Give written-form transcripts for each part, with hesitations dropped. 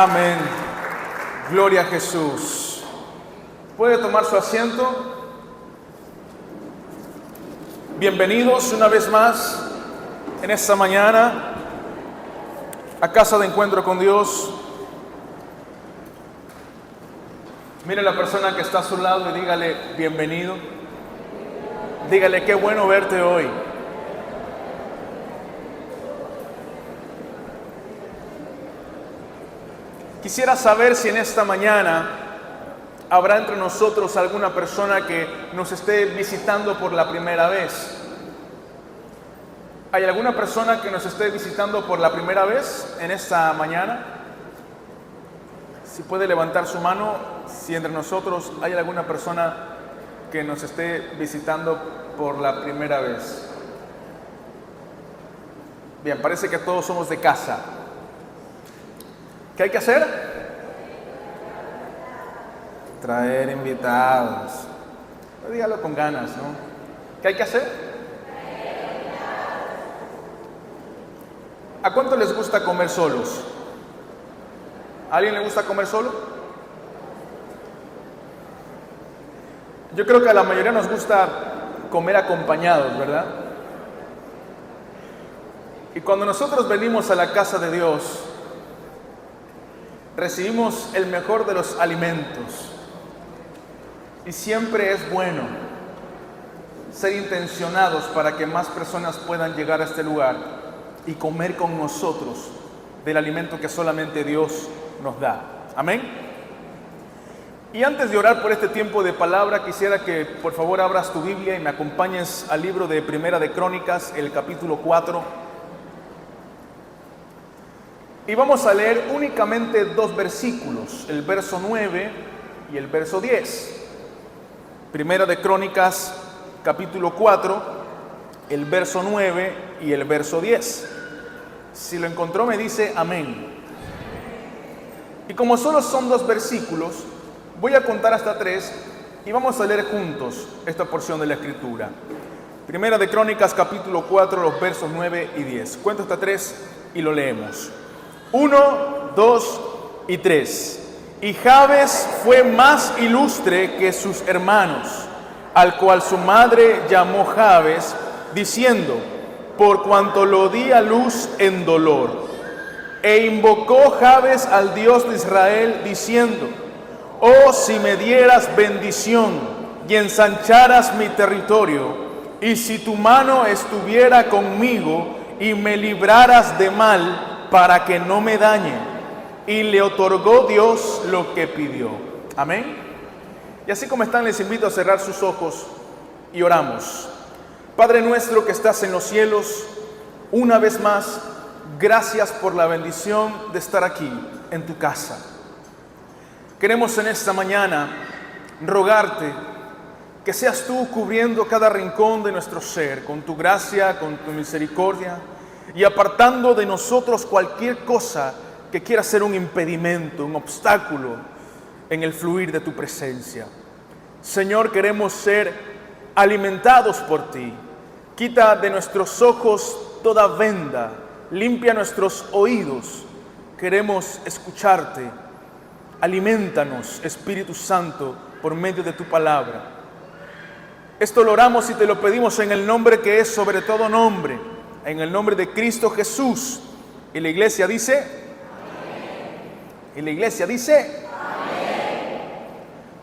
Amén. Gloria a Jesús. ¿Puede tomar su asiento? Bienvenidos una vez más en esta mañana a Casa de Encuentro con Dios. Mire a la persona que está a su lado y dígale bienvenido. Dígale qué bueno verte hoy. Quisiera saber si en esta mañana habrá entre nosotros alguna persona que nos esté visitando por la primera vez. ¿Hay alguna persona que nos esté visitando por la primera vez en esta mañana? Si puede levantar su mano, si entre nosotros hay alguna persona que nos esté visitando por la primera vez. Bien, parece que todos somos de casa. ¿Qué hay que hacer? Traer invitados. Dígalo con ganas, ¿no? ¿Qué hay que hacer? ¿A cuánto les gusta comer solos? ¿A alguien le gusta comer solo? Yo creo que a la mayoría nos gusta comer acompañados, ¿verdad? Y cuando nosotros venimos a la casa de Dios, recibimos el mejor de los alimentos. Y siempre es bueno ser intencionados para que más personas puedan llegar a este lugar y comer con nosotros del alimento que solamente Dios nos da. Amén. Y antes de orar por este tiempo de palabra, quisiera que por favor abras tu Biblia y me acompañes al libro de Primera de Crónicas, el capítulo 4. Y vamos a leer únicamente dos versículos, el verso 9 y el verso 10. Primera de Crónicas, capítulo 4, el verso 9 y el verso 10. Si lo encontró me dice amén. Y como solo son dos versículos, voy a contar hasta 3 y vamos a leer juntos esta porción de la Escritura. Primera de Crónicas, capítulo 4, los versos 9 y 10. Cuento hasta 3 y lo leemos. 1, 2 y 3. Y Jabes fue más ilustre que sus hermanos, al cual su madre llamó Jabes, diciendo: por cuanto lo di a luz en dolor. E invocó Jabes al Dios de Israel, diciendo: oh, si me dieras bendición y ensancharas mi territorio, y si tu mano estuviera conmigo y me libraras de mal, para que no me dañe. Y le otorgó Dios lo que pidió. Amén. Y así como están, les invito a cerrar sus ojos y oramos. Padre nuestro que estás en los cielos, una vez más, gracias por la bendición de estar aquí en tu casa. Queremos en esta mañana rogarte que seas tú cubriendo cada rincón de nuestro ser con tu gracia, con tu misericordia, y apartando de nosotros cualquier cosa que quiera ser un impedimento, un obstáculo en el fluir de tu presencia. Señor, queremos ser alimentados por ti. Quita de nuestros ojos toda venda, limpia nuestros oídos. Queremos escucharte. Aliméntanos, Espíritu Santo, por medio de tu palabra. Esto lo oramos y te lo pedimos en el nombre que es sobre todo nombre, en el nombre de Cristo Jesús. Y la iglesia dice: amén. Y la iglesia dice: amén.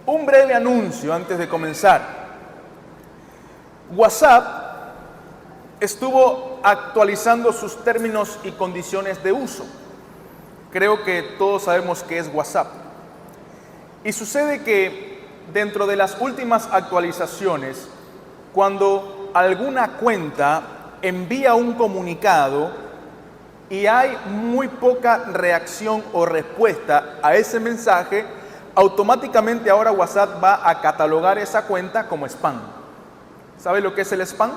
Un breve anuncio antes de comenzar. WhatsApp estuvo actualizando sus términos y condiciones de uso. Creo que todos sabemos qué es WhatsApp. Y sucede que dentro de las últimas actualizaciones, cuando alguna cuenta envía un comunicado y hay muy poca reacción o respuesta a ese mensaje, automáticamente ahora WhatsApp va a catalogar esa cuenta como spam. ¿Sabe lo que es el spam?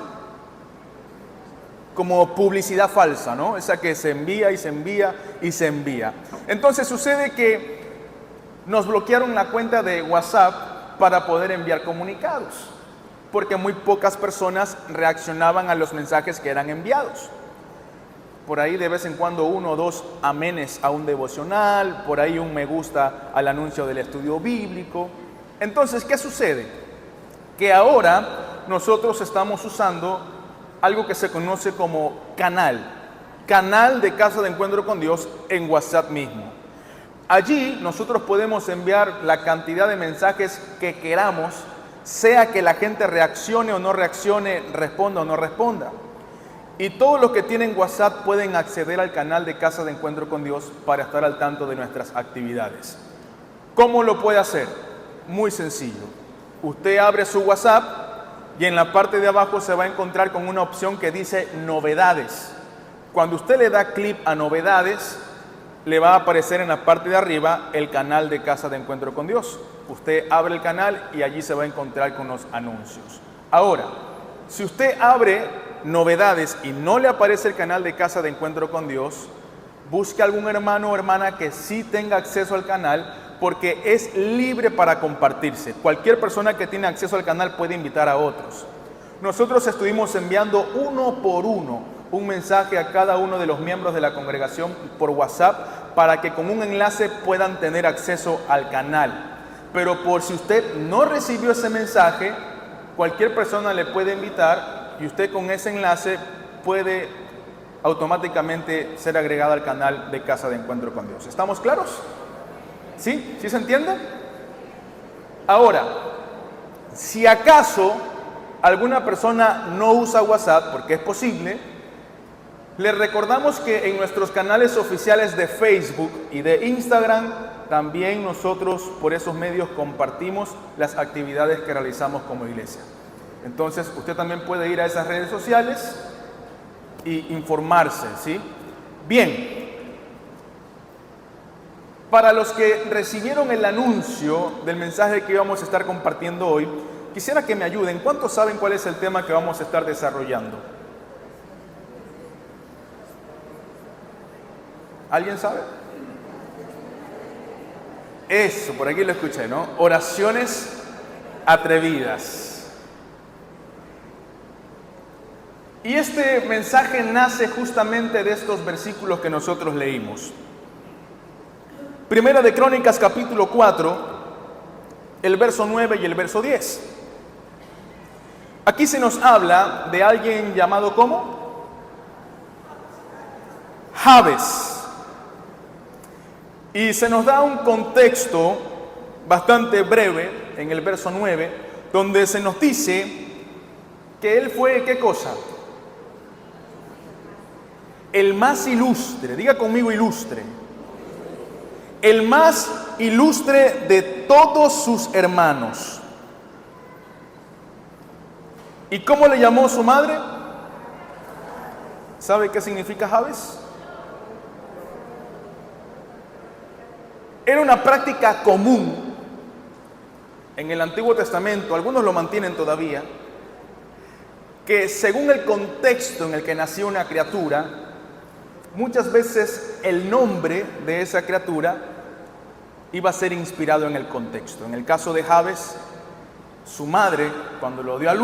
Como publicidad falsa, ¿no? Esa que se envía y se envía y se envía. Entonces sucede que nos bloquearon la cuenta de WhatsApp para poder enviar comunicados, porque muy pocas personas reaccionaban a los mensajes que eran enviados. por ahí de vez en cuando 1 o 2 amenes a un devocional, por ahí un me gusta al anuncio del estudio bíblico. Entonces, ¿qué sucede? Que ahora nosotros estamos usando algo que se conoce como canal de Casa de Encuentro con Dios en WhatsApp mismo. Allí nosotros podemos enviar la cantidad de mensajes que queramos, sea que la gente reaccione o no reaccione, responda o no responda. Y todos los que tienen WhatsApp pueden acceder al canal de Casa de Encuentro con Dios para estar al tanto de nuestras actividades. ¿Cómo lo puede hacer? Muy sencillo. Usted abre su WhatsApp y en la parte de abajo se va a encontrar con una opción que dice novedades. Cuando usted le da clic a novedades, le va a aparecer en la parte de arriba el canal de Casa de Encuentro con Dios. Usted abre el canal y allí se va a encontrar con los anuncios. Ahora, si usted abre novedades y no le aparece el canal de Casa de Encuentro con Dios, busque algún hermano o hermana que sí tenga acceso al canal, porque es libre para compartirse. Cualquier persona que tiene acceso al canal puede invitar a otros. Nosotros estuvimos enviando 1 por 1 un mensaje a cada uno de los miembros de la congregación por WhatsApp para que con un enlace puedan tener acceso al canal. Pero por si usted no recibió ese mensaje, cualquier persona le puede invitar y usted con ese enlace puede automáticamente ser agregado al canal de Casa de Encuentro con Dios. ¿Estamos claros? ¿Sí? ¿Sí se entiende? Ahora, si acaso alguna persona no usa WhatsApp, porque es posible, les recordamos que en nuestros canales oficiales de Facebook y de Instagram, también nosotros por esos medios compartimos las actividades que realizamos como iglesia. Entonces, usted también puede ir a esas redes sociales y informarse, ¿sí? Bien, para los que recibieron el anuncio del mensaje que íbamos a estar compartiendo hoy, quisiera que me ayuden. ¿Cuántos saben cuál es el tema que vamos a estar desarrollando? ¿Alguien sabe? Eso, por aquí lo escuché, ¿no? Oraciones atrevidas. Y este mensaje nace justamente de estos versículos que nosotros leímos. Primera de Crónicas, capítulo 4, el verso 9 y el verso 10. Aquí se nos habla de alguien llamado ¿cómo? Jabes. Y se nos da un contexto bastante breve en el verso 9, donde se nos dice que él fue, ¿qué cosa? El más ilustre, diga conmigo ilustre, el más ilustre de todos sus hermanos. ¿Y cómo le llamó su madre? ¿Sabe qué significa Jabes? Era una práctica común en el Antiguo Testamento, algunos lo mantienen todavía, que según el contexto en el que nació una criatura, muchas veces el nombre de esa criatura iba a ser inspirado en el contexto. En el caso de Jabes, su madre, cuando lo dio a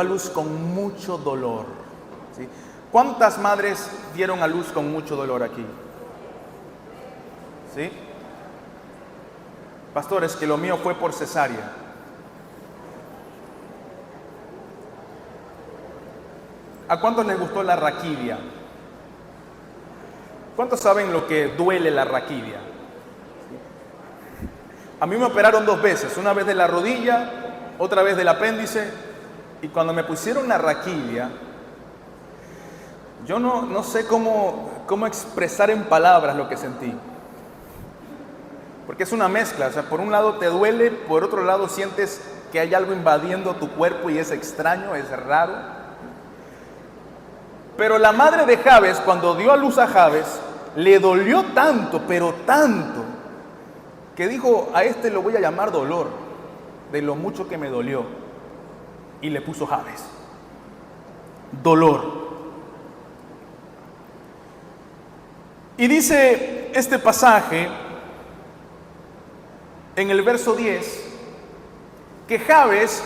luz con mucho dolor. ¿Sí? ¿Cuántas madres dieron a luz con mucho dolor aquí? ¿Sí? Pastor, es que lo mío fue por cesárea. ¿A cuántos les gustó la raquidia? ¿Cuántos saben lo que duele la raquidia? A mí me operaron 2 veces, una vez de la rodilla, otra vez del apéndice, y cuando me pusieron la raquidia, yo no sé cómo expresar en palabras lo que sentí. Porque es una mezcla, o sea, por un lado te duele, por otro lado sientes que hay algo invadiendo tu cuerpo y es extraño, es raro. Pero la madre de Jabes, cuando dio a luz a Jabes, le dolió tanto, pero tanto, que dijo, a este lo voy a llamar dolor, de lo mucho que me dolió. Y le puso Jabes. Dolor. Y dice este pasaje, en el verso 10, que Jabes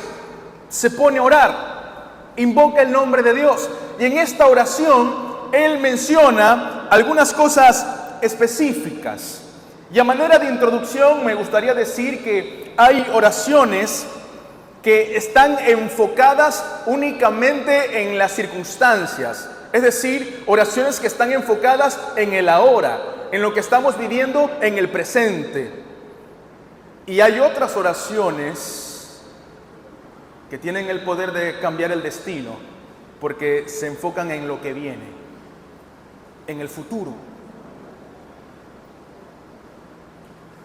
se pone a orar, invoca el nombre de Dios. Y en esta oración él menciona algunas cosas específicas. Y a manera de introducción me gustaría decir que hay oraciones que están enfocadas únicamente en las circunstancias. Es decir, oraciones que están enfocadas en el ahora, en lo que estamos viviendo en el presente. Y hay otras oraciones que tienen el poder de cambiar el destino, porque se enfocan en lo que viene, en el futuro.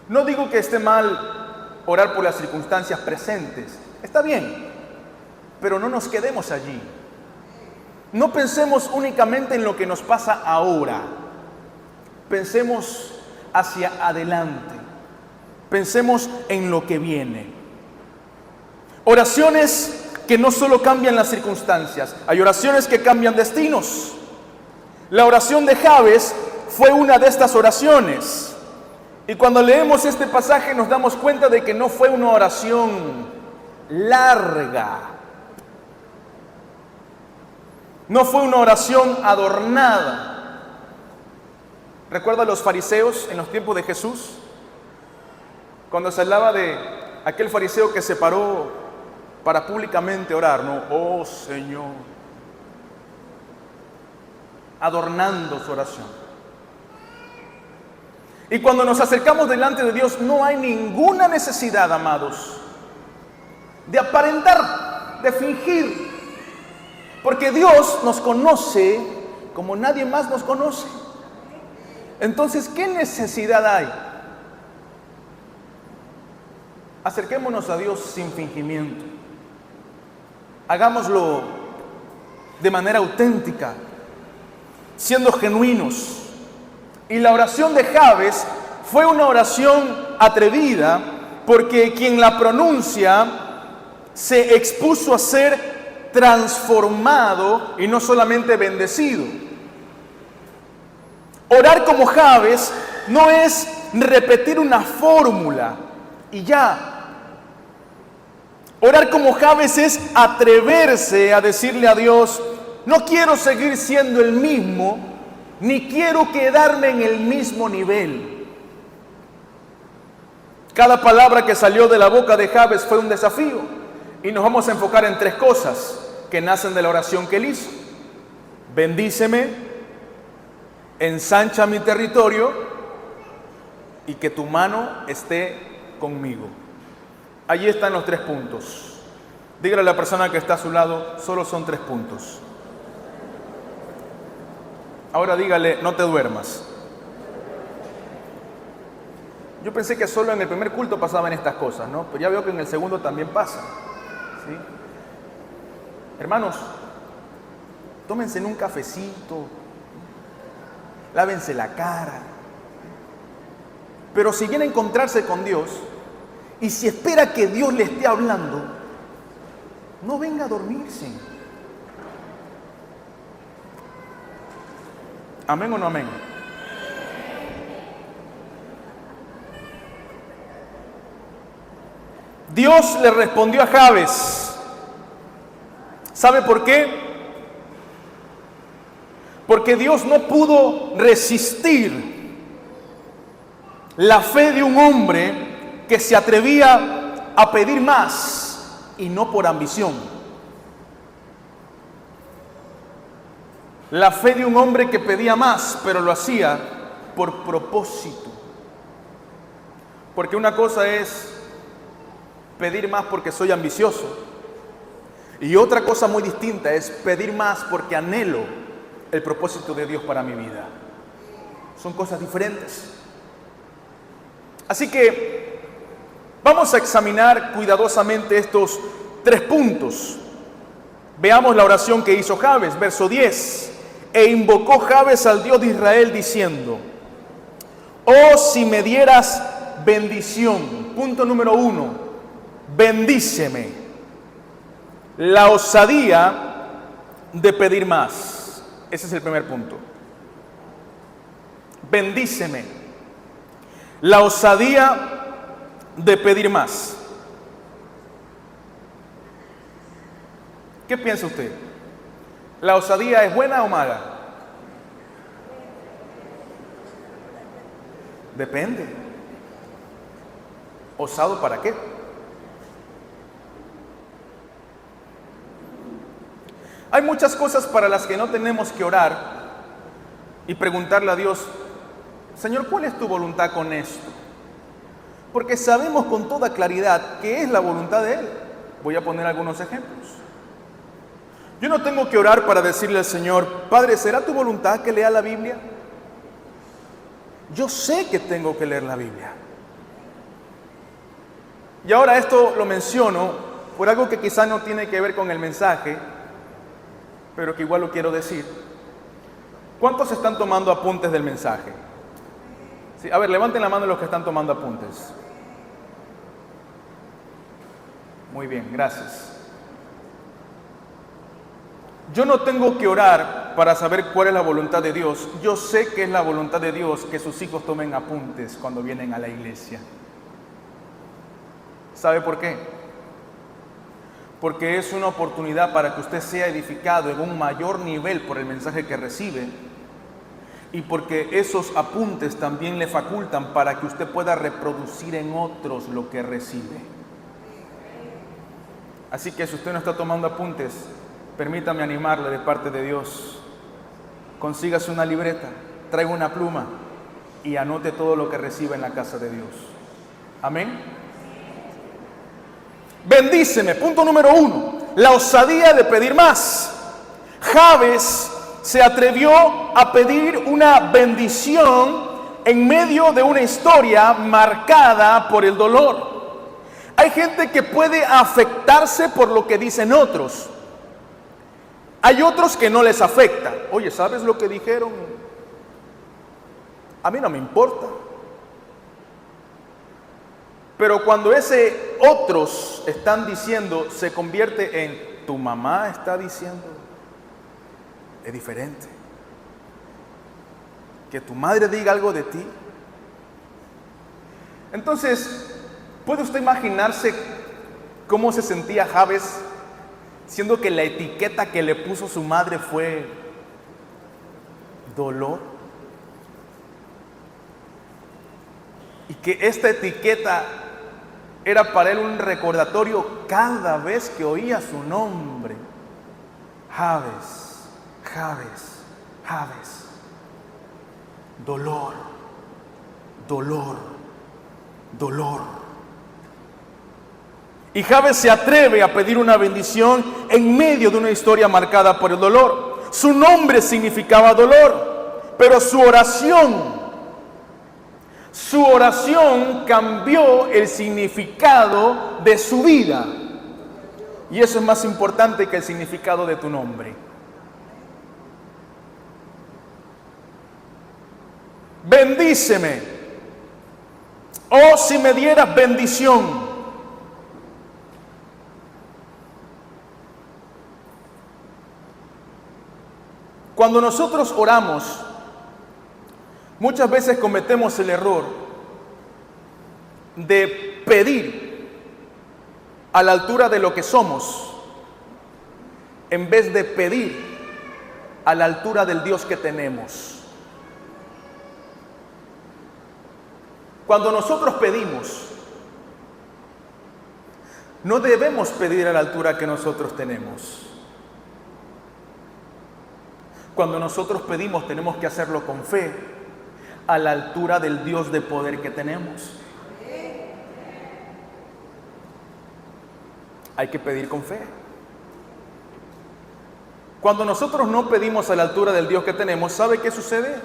No digo que esté mal orar por las circunstancias presentes, está bien, pero no nos quedemos allí. No pensemos únicamente en lo que nos pasa ahora, pensemos hacia adelante, pensemos en lo que viene. Oraciones que no solo cambian las circunstancias, hay oraciones que cambian destinos. La oración de Jabes fue una de estas oraciones. Y cuando leemos este pasaje nos damos cuenta de que no fue una oración larga. No fue una oración adornada. ¿Recuerda a los fariseos en los tiempos de Jesús? Cuando se hablaba de aquel fariseo que se paró para públicamente orar, ¿no? Oh Señor. Adornando su oración. Y cuando nos acercamos delante de Dios, no hay ninguna necesidad, amados, de aparentar, de fingir. Porque Dios nos conoce como nadie más nos conoce. Entonces, ¿qué necesidad hay? Acerquémonos a Dios sin fingimiento. Hagámoslo de manera auténtica, siendo genuinos. Y la oración de Jabes fue una oración atrevida, porque quien la pronuncia se expuso a ser transformado y no solamente bendecido. Orar como Jabes no es repetir una fórmula y ya. Orar como Jabes es atreverse a decirle a Dios: no quiero seguir siendo el mismo, ni quiero quedarme en el mismo nivel. Cada palabra que salió de la boca de Jabes fue un desafío. Y nos vamos a enfocar en tres cosas que nacen de la oración que él hizo. Bendíceme, ensancha mi territorio y que tu mano esté conmigo. Allí están los 3 puntos. Dígale a la persona que está a su lado: solo son 3 puntos. Ahora dígale: no te duermas. Yo pensé que solo en el primer culto pasaban estas cosas, ¿no? Pero ya veo que en el segundo también pasa, ¿sí? Hermanos, tómense un cafecito, lávense la cara. Pero si viene a encontrarse con Dios y si espera que Dios le esté hablando, no venga a dormirse. ¿Amén o no amén? Dios le respondió a Jabes. ¿Sabe por qué? Porque Dios no pudo resistir la fe de un hombre que se atrevía a pedir más y no por ambición. La fe de un hombre que pedía más, pero lo hacía por propósito. Porque una cosa es pedir más porque soy ambicioso, y otra cosa muy distinta es pedir más porque anhelo el propósito de Dios para mi vida. Son cosas diferentes. Así que vamos a examinar cuidadosamente estos 3 puntos. Veamos la oración que hizo Jabes, verso 10. E invocó Jabes al Dios de Israel diciendo: oh, si me dieras bendición. Punto número 1. Bendíceme. La osadía de pedir más. Ese es el primer punto. Bendíceme. La osadía de pedir más. ¿Qué piensa usted? ¿La osadía es buena o mala? Depende. ¿Osado para qué? Hay muchas cosas para las que no tenemos que orar y preguntarle a Dios, Señor, ¿cuál es tu voluntad con esto? Porque sabemos con toda claridad que es la voluntad de Él. Voy a poner algunos ejemplos. Yo no tengo que orar para decirle al Señor, Padre, ¿será tu voluntad que lea la Biblia? Yo sé que tengo que leer la Biblia. Y ahora esto lo menciono por algo que quizá no tiene que ver con el mensaje, pero que igual lo quiero decir. ¿Cuántos están tomando apuntes del mensaje? Sí, a ver, levanten la mano los que están tomando apuntes. Muy bien, gracias. Yo no tengo que orar para saber cuál es la voluntad de Dios. Yo sé que es la voluntad de Dios que sus hijos tomen apuntes cuando vienen a la iglesia. ¿Sabe por qué? Porque es una oportunidad para que usted sea edificado en un mayor nivel por el mensaje que recibe, y porque esos apuntes también le facultan para que usted pueda reproducir en otros lo que recibe. Así que si usted no está tomando apuntes, permítame animarle de parte de Dios. Consígase una libreta, traiga una pluma y anote todo lo que recibe en la casa de Dios. Amén. Bendíceme, punto número 1, la osadía de pedir más. Jabes se atrevió a pedir una bendición en medio de una historia marcada por el dolor. Hay gente que puede afectarse por lo que dicen otros. Hay otros que no les afecta. Oye, ¿sabes lo que dijeron? A mí no me importa. Pero cuando ese otros están diciendo se convierte en tu mamá está diciendo, es diferente. Que tu madre diga algo de ti. Entonces, ¿puede usted imaginarse cómo se sentía Jabes, siendo que la etiqueta que le puso su madre fue dolor? Y que esta etiqueta era para él un recordatorio cada vez que oía su nombre. Jabes, Jabes, Jabes. Dolor, dolor, dolor. Y Jabes se atreve a pedir una bendición en medio de una historia marcada por el dolor. Su nombre significaba dolor, pero su oración cambió el significado de su vida. Y eso es más importante que el significado de tu nombre. Bendíceme, oh si me dieras bendición. Cuando nosotros oramos, muchas veces cometemos el error de pedir a la altura de lo que somos, en vez de pedir a la altura del Dios que tenemos. Cuando nosotros pedimos, no debemos pedir a la altura que nosotros tenemos. Cuando nosotros pedimos, tenemos que hacerlo con fe, a la altura del Dios de poder que tenemos. Hay que pedir con fe. Cuando nosotros no pedimos a la altura del Dios que tenemos, ¿sabe qué sucede?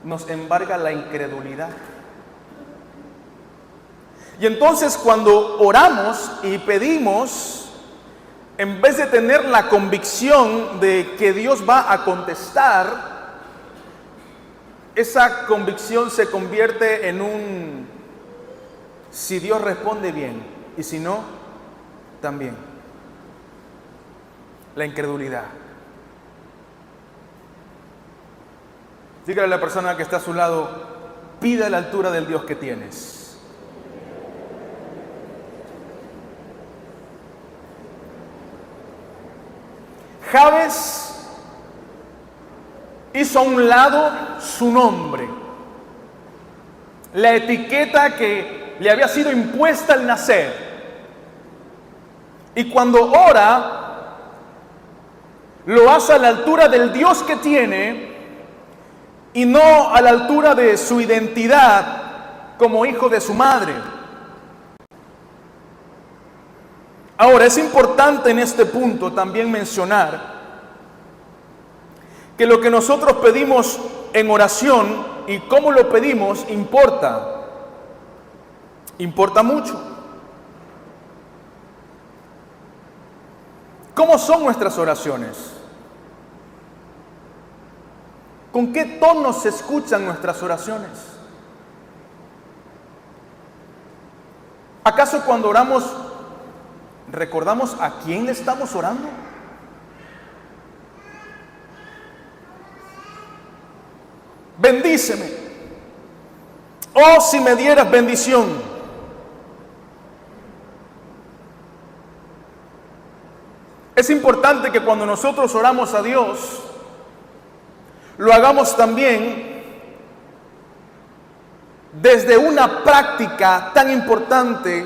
Nos embarga la incredulidad. Y entonces cuando oramos y pedimos, en vez de tener la convicción de que Dios va a contestar, esa convicción se convierte en un, si Dios responde bien, y si no, también. La incredulidad. Dígale a la persona que está a su lado, pida a la altura del Dios que tienes. Jabes hizo a un lado su nombre la etiqueta que le había sido impuesta al nacer. Y cuando ora, lo hace a la altura del Dios que tiene y no a la altura de su identidad como hijo de su madre. Ahora, es importante en este punto también mencionar que lo que nosotros pedimos en oración y cómo lo pedimos importa mucho. ¿Cómo son nuestras oraciones? ¿Con qué tono se escuchan nuestras oraciones? ¿Acaso cuando oramos recordamos a quién le estamos orando? Bendíceme. Oh, si me dieras bendición. Es importante que cuando nosotros oramos a Dios, lo hagamos también desde una práctica tan importante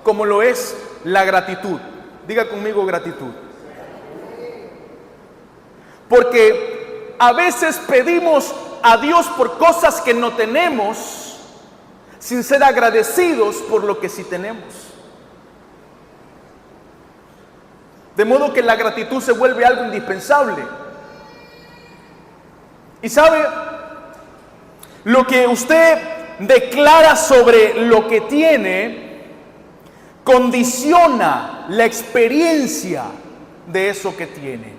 como lo es la gratitud. Diga conmigo gratitud. Porque a veces pedimos a Dios por cosas que no tenemos, sin ser agradecidos por lo que sí tenemos. De modo que la gratitud se vuelve algo indispensable. Y sabe, lo que usted declara sobre lo que tiene condiciona la experiencia de eso que tiene.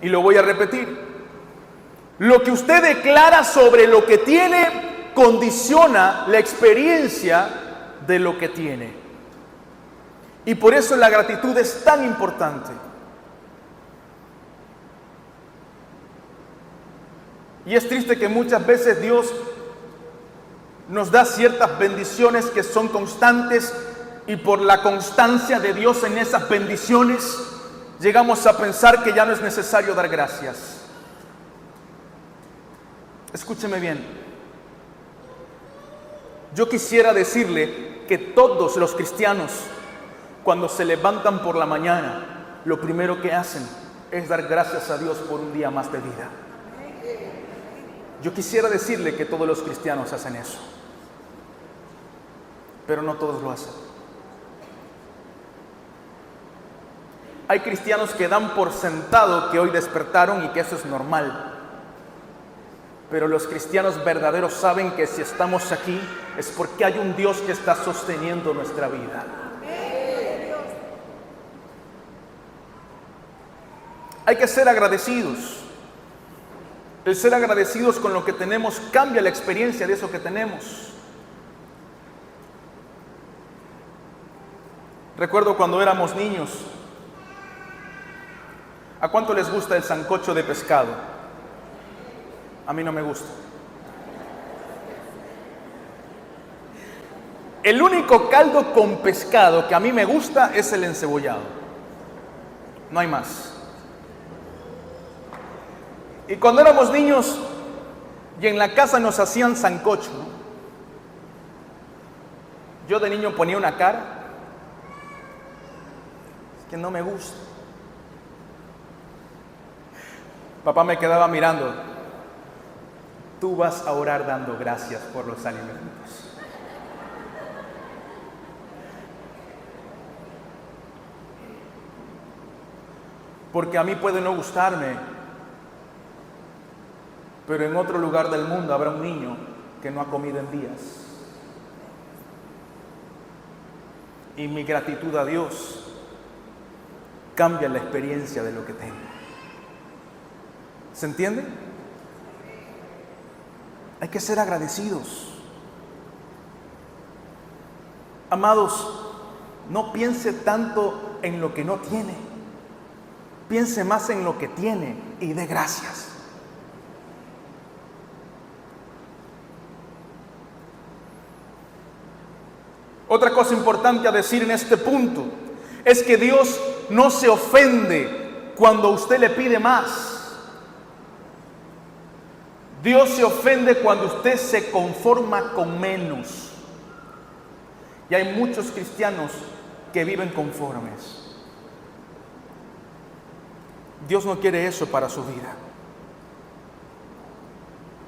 Y lo voy a repetir. Lo que usted declara sobre lo que tiene condiciona la experiencia de lo que tiene. Y por eso la gratitud es tan importante. Y es triste que muchas veces Dios nos da ciertas bendiciones que son constantes, y por la constancia de Dios en esas bendiciones llegamos a pensar que ya no es necesario dar gracias. Escúcheme bien. Yo quisiera decirle que todos los cristianos, cuando se levantan por la mañana, lo primero que hacen es dar gracias a Dios por un día más de vida. Yo quisiera decirle que todos los cristianos hacen eso, pero no todos lo hacen. Hay cristianos que dan por sentado que hoy despertaron y que eso es normal. Pero los cristianos verdaderos saben que si estamos aquí es porque hay un Dios que está sosteniendo nuestra vida. Hay que ser agradecidos. El ser agradecidos con lo que tenemos cambia la experiencia de eso que tenemos. Recuerdo cuando éramos niños. ¿A cuánto les gusta el sancocho de pescado? A mí no me gusta. El único caldo con pescado que a mí me gusta es el encebollado. No hay más. Y cuando éramos niños y en la casa nos hacían sancocho, ¿no? Yo de niño ponía una cara. Es que no me gusta. Papá me quedaba mirando. Tú vas a orar dando gracias por los alimentos. Porque a mí puede no gustarme, pero en otro lugar del mundo habrá un niño que no ha comido en días. Y mi gratitud a Dios cambia la experiencia de lo que tengo. ¿Se entiende? Hay que ser agradecidos. Amados, no piense tanto en lo que no tiene. Piense más en lo que tiene y dé gracias. Otra cosa importante a decir en este punto es que Dios no se ofende cuando usted le pide más. Dios se ofende cuando usted se conforma con menos. Y hay muchos cristianos que viven conformes. Dios no quiere eso para su vida.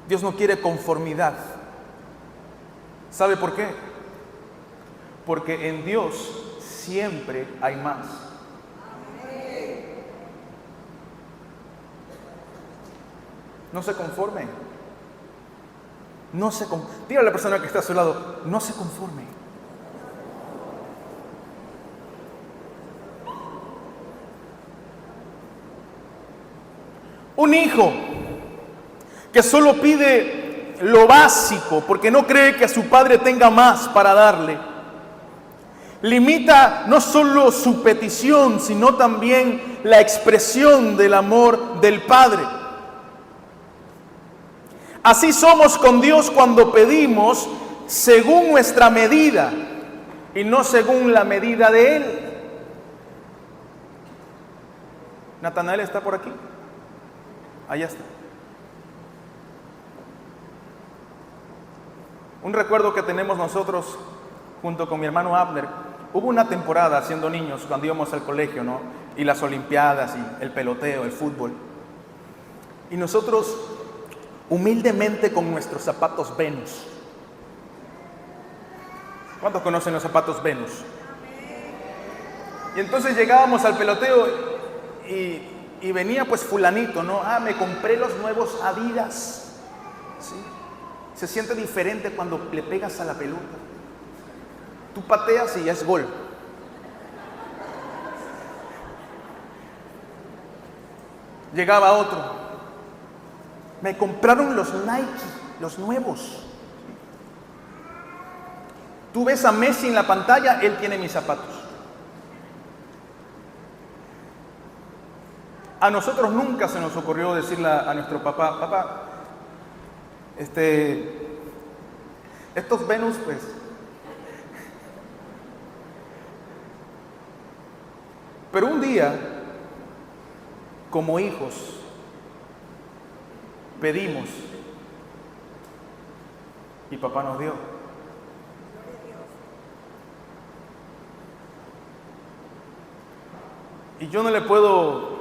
Dios no quiere conformidad. ¿Sabe por qué? Porque en Dios siempre hay más. No se conforme. Dígale a la persona que está a su lado, no se conforme. Un hijo que solo pide lo básico porque no cree que su padre tenga más para darle, limita no solo su petición, sino también la expresión del amor del Padre. Así somos con Dios cuando pedimos según nuestra medida y no según la medida de Él. ¿Natanael está por aquí? Allá está. Un recuerdo que tenemos nosotros junto con mi hermano Abner, hubo una temporada siendo niños cuando íbamos al colegio, ¿no? Y las olimpiadas y el peloteo, el fútbol. Y nosotros humildemente con nuestros zapatos Venus. ¿Cuántos conocen los zapatos Venus? Y entonces llegábamos al peloteo y venía pues fulanito, ¿no? Me compré los nuevos Adidas. ¿Sí? Se siente diferente cuando le pegas a la pelota. Tú pateas y ya es gol. Llegaba otro. Me compraron los Nike, los nuevos. Tú ves a Messi en la pantalla, él tiene mis zapatos. A nosotros nunca se nos ocurrió decirle a nuestro papá, papá, estos Venus, pues, pero un día, como hijos, pedimos y papá nos dio. Y yo no le puedo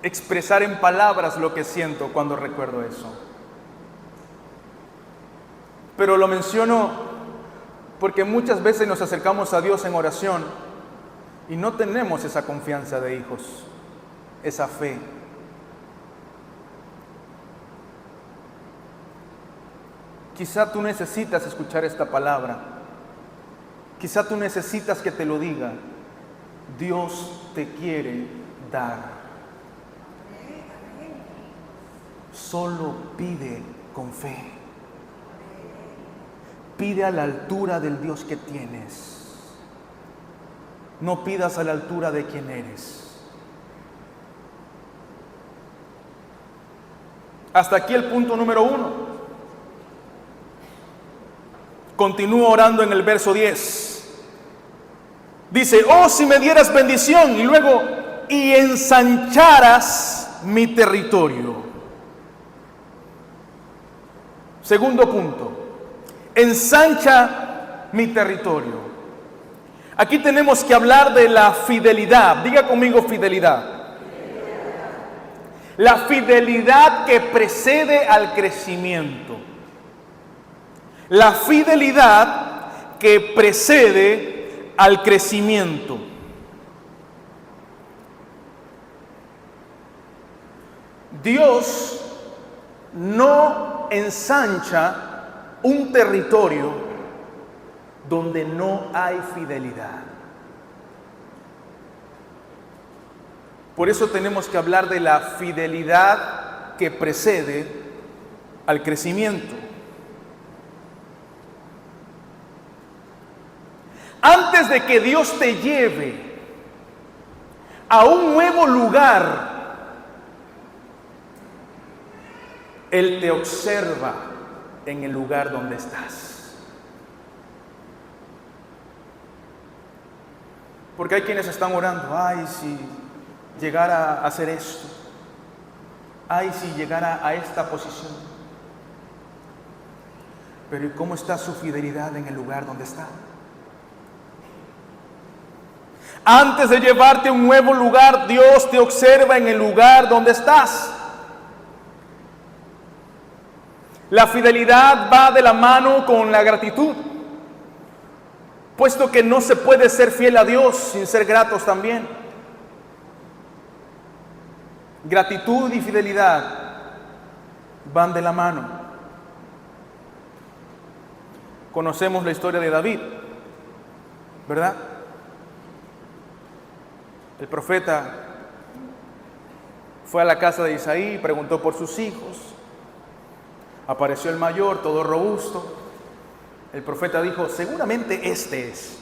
expresar en palabras lo que siento cuando recuerdo eso. Pero lo menciono porque muchas veces nos acercamos a Dios en oración y no tenemos esa confianza de hijos, esa fe. Quizá tú necesitas escuchar esta palabra. Quizá tú necesitas que te lo diga. Dios te quiere dar. Solo pide con fe. Pide a la altura del Dios que tienes. No pidas a la altura de quien eres. Hasta aquí el punto número 1. Continúo orando en el verso 10. Dice, oh, si me dieras bendición, y luego, y ensancharas mi territorio. Segundo punto, ensancha mi territorio. Aquí tenemos que hablar de la fidelidad. Diga conmigo fidelidad. La fidelidad que precede al crecimiento. La fidelidad que precede al crecimiento. Dios no ensancha un territorio donde no hay fidelidad. Por eso tenemos que hablar de la fidelidad que precede al crecimiento. Antes de que Dios te lleve a un nuevo lugar, Él te observa en el lugar donde estás. Porque hay quienes están orando, ay, si llegara a hacer esto, ay, si llegara a esta posición. Pero ¿y cómo está su fidelidad en el lugar donde está? Antes de llevarte a un nuevo lugar, Dios te observa en el lugar donde estás. La fidelidad va de la mano con la gratitud, puesto que no se puede ser fiel a Dios sin ser gratos también. Gratitud y fidelidad van de la mano. Conocemos la historia de David, ¿verdad? El profeta fue a la casa de Isaí y preguntó por sus hijos. Apareció el mayor, todo robusto. El profeta dijo, seguramente este es.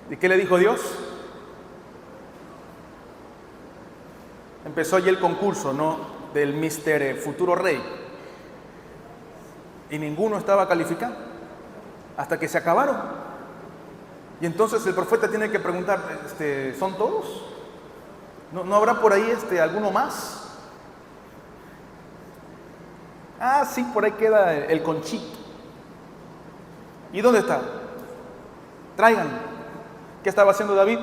¿Y qué le dijo Dios? Empezó allí el concurso, ¿no? Del Mister Futuro Rey. Y ninguno estaba calificado. Hasta que se acabaron. Y entonces el profeta tiene que preguntar, ¿son todos? ¿No habrá por ahí alguno más? Ah, sí, por ahí queda el conchito. ¿Y dónde está? Tráiganlo. ¿Qué estaba haciendo David?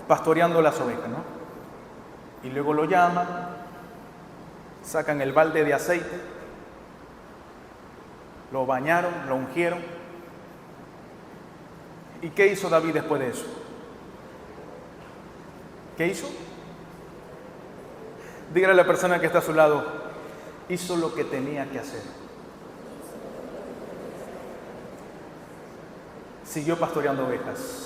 Pastoreando las ovejas, ¿no? Y luego lo llaman, sacan el balde de aceite, lo bañaron, lo ungieron. ¿Y qué hizo David después de eso? ¿Qué hizo? Dígale a la persona que está a su lado, hizo lo que tenía que hacer. Siguió pastoreando ovejas.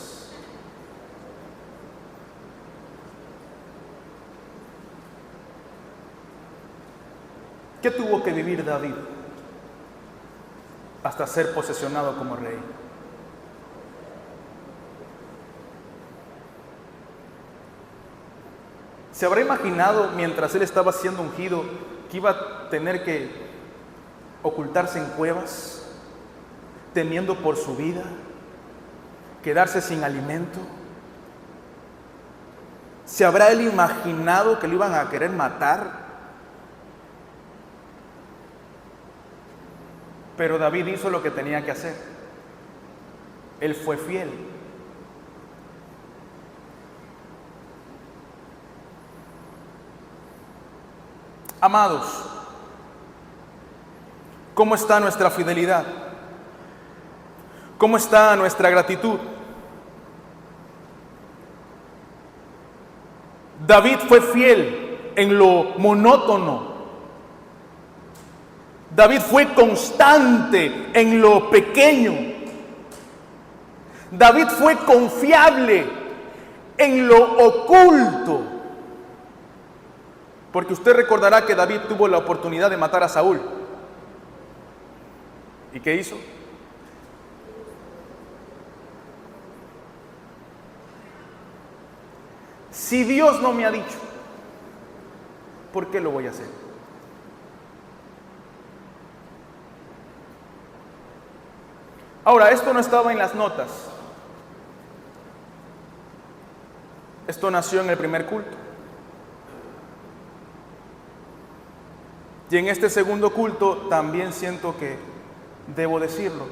¿Qué tuvo que vivir David hasta ser posesionado como rey? ¿Se habrá imaginado mientras él estaba siendo ungido que iba a tener que ocultarse en cuevas, temiendo por su vida, quedarse sin alimento? ¿Se habrá él imaginado que lo iban a querer matar? Pero David hizo lo que tenía que hacer. Él fue fiel. Amados, ¿cómo está nuestra fidelidad? ¿Cómo está nuestra gratitud? David fue fiel en lo monótono. David fue constante en lo pequeño. David fue confiable en lo oculto. Porque usted recordará que David tuvo la oportunidad de matar a Saúl. ¿Y qué hizo? Si Dios no me ha dicho, ¿por qué lo voy a hacer? Ahora, esto no estaba en las notas. Esto nació en el primer culto. Y en este segundo culto también siento que debo decirlo.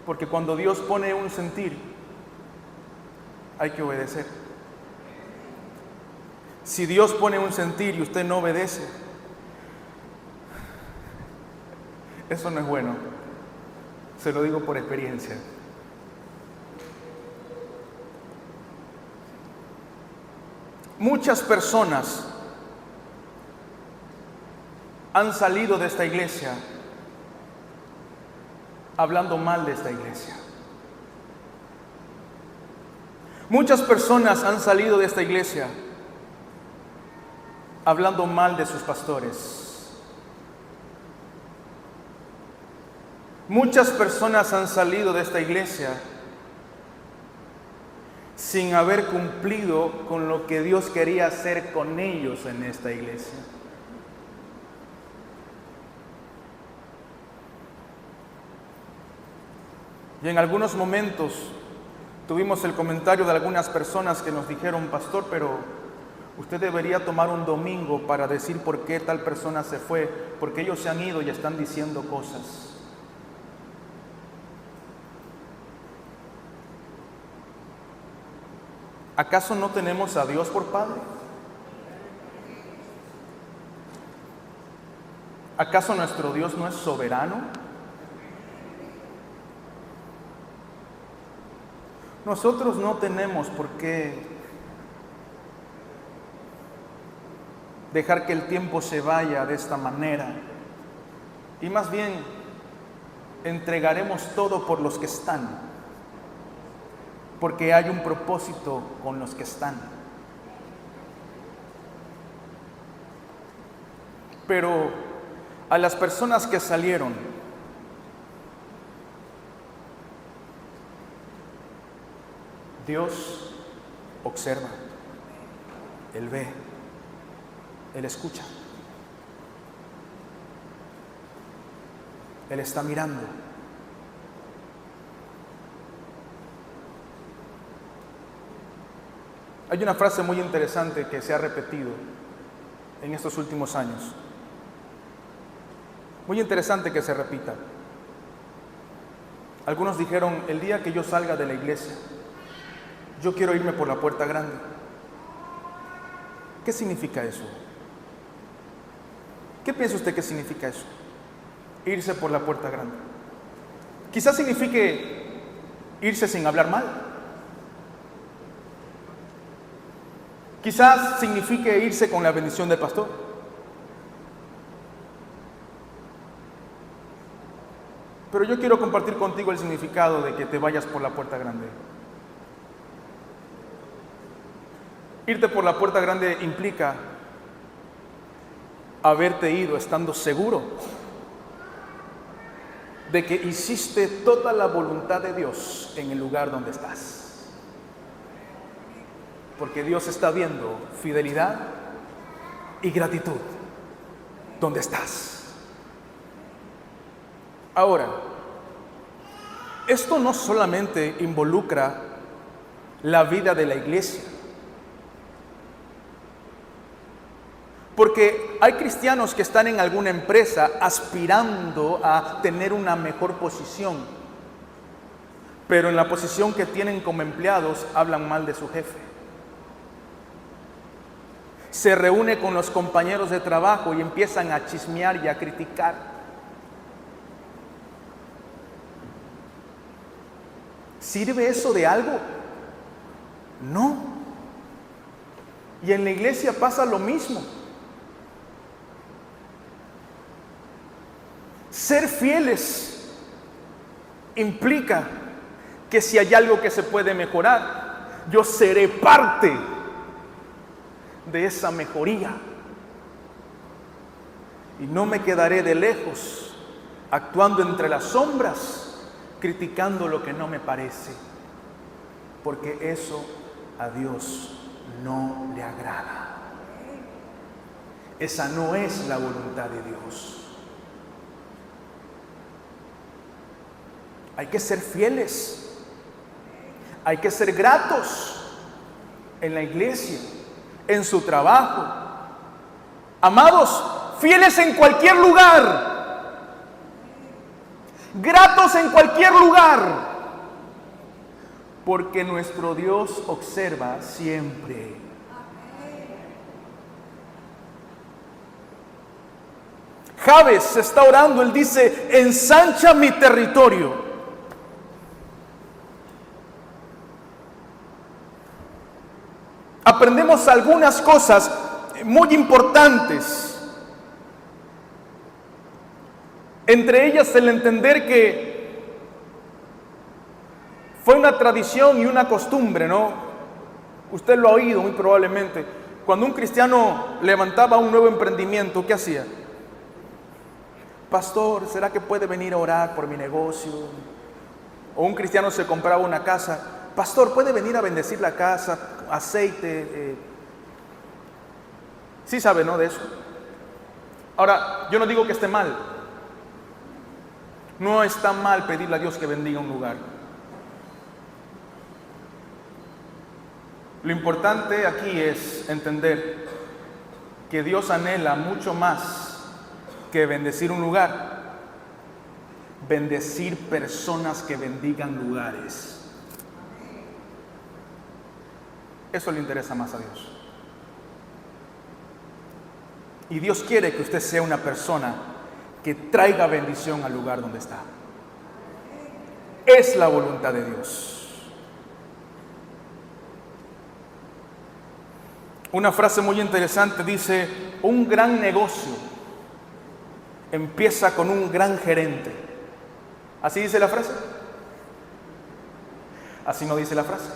Porque cuando Dios pone un sentir, hay que obedecer. Si Dios pone un sentir y usted no obedece, eso no es bueno. Se lo digo por experiencia. Muchas personas han salido de esta iglesia hablando mal de esta iglesia. Muchas personas han salido de esta iglesia hablando mal de sus pastores. Muchas personas han salido de esta iglesia sin haber cumplido con lo que Dios quería hacer con ellos en esta iglesia. Y en algunos momentos tuvimos el comentario de algunas personas que nos dijeron, pastor, pero usted debería tomar un domingo para decir por qué tal persona se fue, porque ellos se han ido y están diciendo cosas. ¿Acaso no tenemos a Dios por Padre? ¿Acaso nuestro Dios no es soberano? Nosotros no tenemos por qué dejar que el tiempo se vaya de esta manera. Y más bien, entregaremos todo por los que están, porque hay un propósito con los que están. Pero a las personas que salieron, Dios observa, Él ve, Él escucha, Él está mirando. Hay una frase muy interesante que se ha repetido en estos últimos años. Muy interesante que se repita. Algunos dijeron: el día que yo salga de la iglesia, yo quiero irme por la puerta grande. ¿Qué significa eso? ¿Qué piensa usted que significa eso? Irse por la puerta grande. Quizás signifique irse sin hablar mal. Quizás signifique irse con la bendición del pastor. Pero yo quiero compartir contigo el significado de que te vayas por la puerta grande. Irte por la puerta grande implica haberte ido estando seguro de que hiciste toda la voluntad de Dios en el lugar donde estás. Porque Dios está viendo fidelidad y gratitud donde estás. Ahora, esto no solamente involucra la vida de la iglesia, porque hay cristianos que están en alguna empresa aspirando a tener una mejor posición, pero en la posición que tienen como empleados hablan mal de su jefe. Se reúne con los compañeros de trabajo y empiezan a chismear y a criticar. ¿Sirve eso de algo? No. Y en la iglesia pasa lo mismo. Ser fieles implica que si hay algo que se puede mejorar, yo seré parte de esa mejoría. Y no me quedaré de lejos, actuando entre las sombras, criticando lo que no me parece, porque eso a Dios no le agrada. Esa no es la voluntad de Dios. Hay que ser fieles, hay que ser gratos en la iglesia, en su trabajo. Amados, fieles en cualquier lugar, gratos en cualquier lugar, porque nuestro Dios observa siempre. Jabes está orando, él dice: ensancha mi territorio. Aprendemos algunas cosas muy importantes. Entre ellas el entender que fue una tradición y una costumbre, ¿no? Usted lo ha oído muy probablemente. Cuando un cristiano levantaba un nuevo emprendimiento, ¿qué hacía? Pastor, ¿será que puede venir a orar por mi negocio? O un cristiano se compraba una casa. Pastor, ¿puede venir a bendecir la casa? Aceite. Sí sabe, ¿no? De eso. Ahora, yo no digo que esté mal. No está mal pedirle a Dios que bendiga un lugar. Lo importante aquí es entender que Dios anhela mucho más que bendecir un lugar, bendecir personas que bendigan lugares. Eso le interesa más a Dios. Y Dios quiere que usted sea una persona que traiga bendición al lugar donde está. Es la voluntad de Dios. Una frase muy interesante dice: un gran negocio empieza con un gran gerente. ¿Así dice la frase? Así no dice la frase.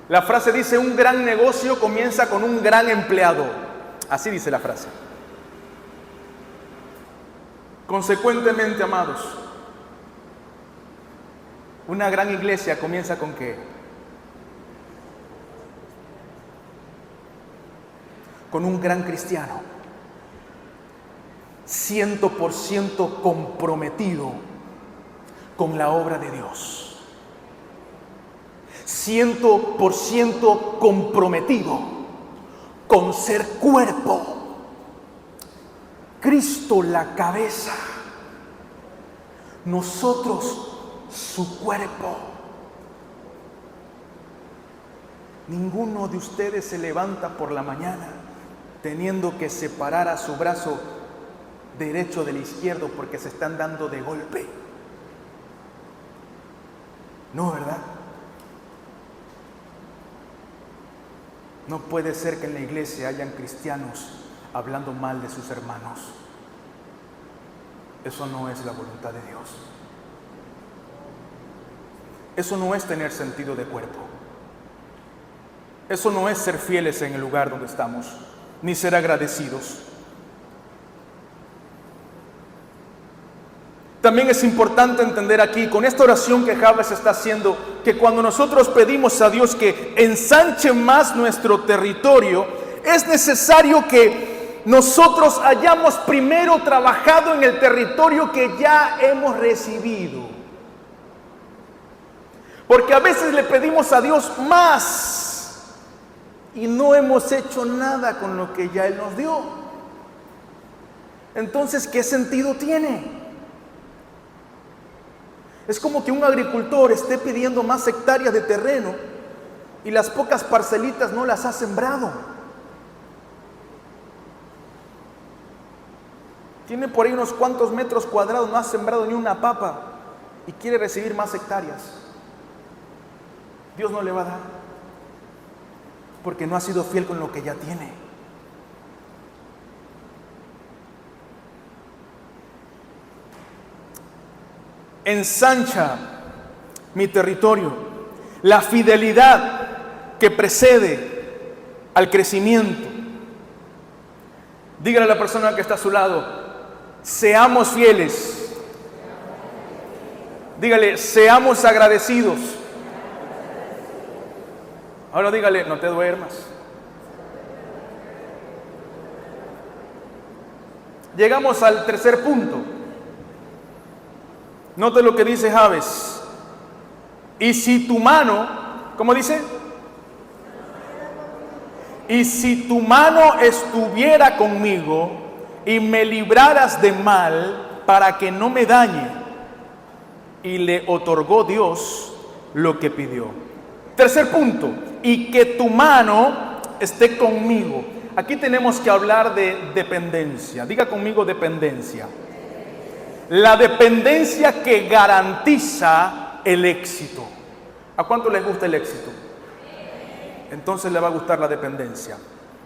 La frase dice: un gran negocio comienza con un gran empleado. Así dice la frase. Consecuentemente, amados, una gran iglesia comienza ¿con qué? Con un gran cristiano, 100% comprometido con la obra de Dios, 100% comprometido con ser cuerpo, Cristo la cabeza, nosotros su cuerpo. Ninguno de ustedes se levanta por la mañana teniendo que separar a su brazo derecho del izquierdo porque se están dando de golpe. No, ¿verdad? No puede ser que en la iglesia hayan cristianos hablando mal de sus hermanos. Eso no es la voluntad de Dios. Eso no es tener sentido de cuerpo. Eso no es ser fieles en el lugar donde estamos, ni ser agradecidos. También es importante entender aquí, con esta oración que Jabes está haciendo, que cuando nosotros pedimos a Dios que ensanche más nuestro territorio, es necesario que nosotros hayamos primero trabajado en el territorio que ya hemos recibido. Porque a veces le pedimos a Dios más y no hemos hecho nada con lo que ya Él nos dio. Entonces, ¿qué sentido tiene? Es como que un agricultor esté pidiendo más hectáreas de terreno y las pocas parcelitas no las ha sembrado. Tiene por ahí unos cuantos metros cuadrados, no ha sembrado ni una papa y quiere recibir más hectáreas. Dios no le va a dar, porque no ha sido fiel con lo que ya tiene. Ensancha mi territorio. La fidelidad que precede al crecimiento. Dígale a la persona que está a su lado: seamos fieles. Dígale: seamos agradecidos. Ahora dígale: no te duermas. Llegamos al tercer punto. Note lo que dice Jabes. Y si tu mano, ¿cómo dice? Y si tu mano estuviera conmigo y me libraras de mal para que no me dañe. Y le otorgó Dios lo que pidió. Tercer punto. Y que tu mano esté conmigo. Aquí tenemos que hablar de dependencia. Diga conmigo: dependencia. La dependencia que garantiza el éxito. ¿A cuánto les gusta el éxito? Entonces le va a gustar la dependencia,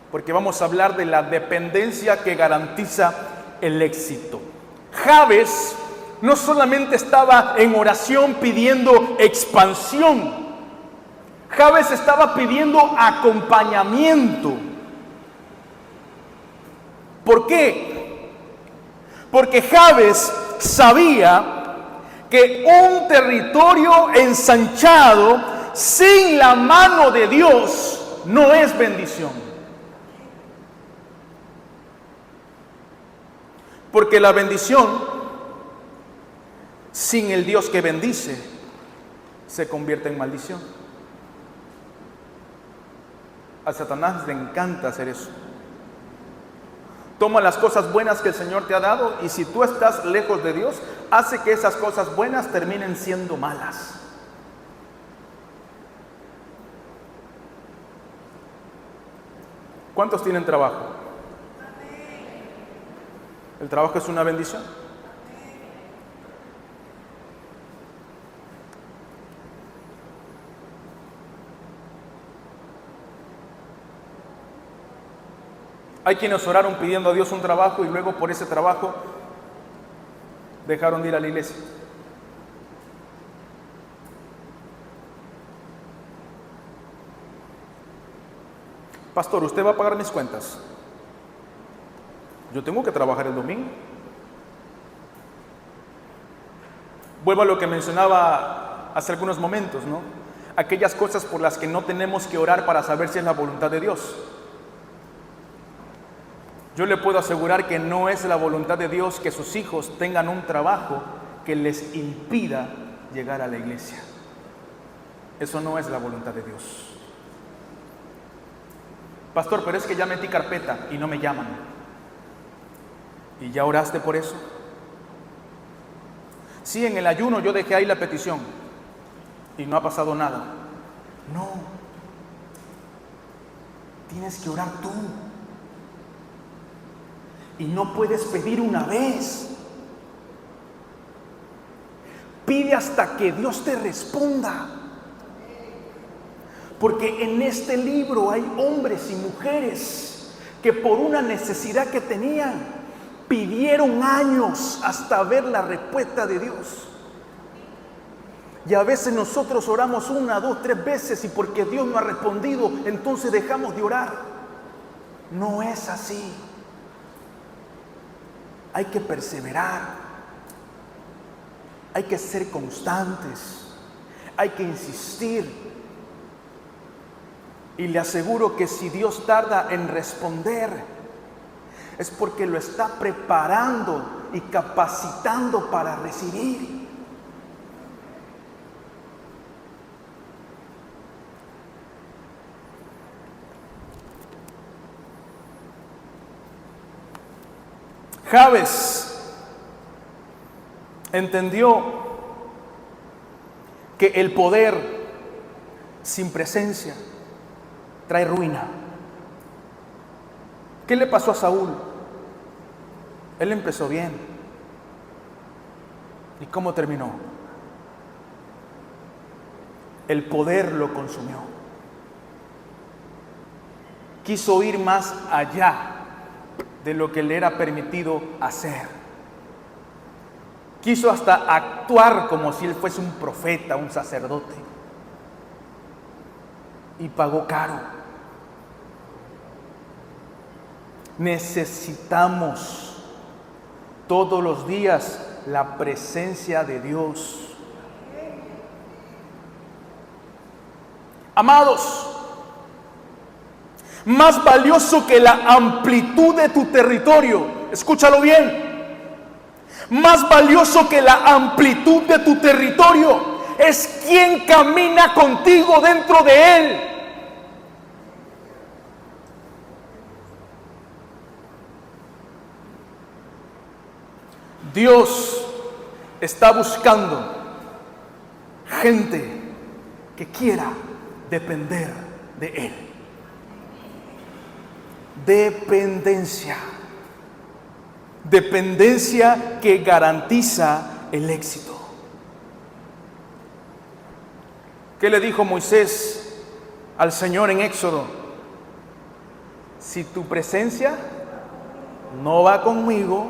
porque vamos a hablar de la dependencia que garantiza el éxito. Jabes no solamente estaba en oración pidiendo expansión, Jabes estaba pidiendo acompañamiento. ¿Por qué? Porque Jabes sabía que un territorio ensanchado sin la mano de Dios no es bendición. Porque la bendición sin el Dios que bendice se convierte en maldición. A Satanás le encanta hacer eso. Toma las cosas buenas que el Señor te ha dado y si tú estás lejos de Dios, hace que esas cosas buenas terminen siendo malas. ¿Cuántos tienen trabajo? ¿El trabajo es una bendición? Hay quienes oraron pidiendo a Dios un trabajo y luego por ese trabajo dejaron de ir a la iglesia. Pastor, ¿usted va a pagar mis cuentas? Yo tengo que trabajar el domingo. Vuelvo a lo que mencionaba hace algunos momentos, ¿no? Aquellas cosas por las que no tenemos que orar para saber si es la voluntad de Dios. Yo le puedo asegurar que no es la voluntad de Dios que sus hijos tengan un trabajo que les impida llegar a la iglesia. Eso no es la voluntad de Dios. Pastor, pero es que ya metí carpeta y no me llaman. ¿Y ya oraste por eso? Sí, en el ayuno yo dejé ahí la petición y no ha pasado nada. No. Tienes que orar tú. Y no puedes pedir una vez. Pide hasta que Dios te responda. Porque en este libro hay hombres y mujeres que por una necesidad que tenían, pidieron años hasta ver la respuesta de Dios. Y a veces nosotros oramos 1, 2, 3 veces y porque Dios no ha respondido, entonces dejamos de orar. No es así. Hay que perseverar, hay que ser constantes, hay que insistir. Y le aseguro que si Dios tarda en responder, es porque lo está preparando y capacitando para recibir. Jabes entendió que el poder sin presencia trae ruina. ¿Qué le pasó a Saúl? Él empezó bien. ¿Y cómo terminó? El poder lo consumió. Quiso ir más allá de lo que le era permitido hacer. Quiso hasta actuar como si él fuese un profeta, un sacerdote. Y pagó caro. Necesitamos todos los días la presencia de Dios. Amados, más valioso que la amplitud de tu territorio, escúchalo bien, más valioso que la amplitud de tu territorio es quien camina contigo dentro de él. Dios está buscando gente que quiera depender de él. Dependencia. Dependencia que garantiza el éxito. ¿Qué le dijo Moisés al Señor en Éxodo? Si tu presencia no va conmigo,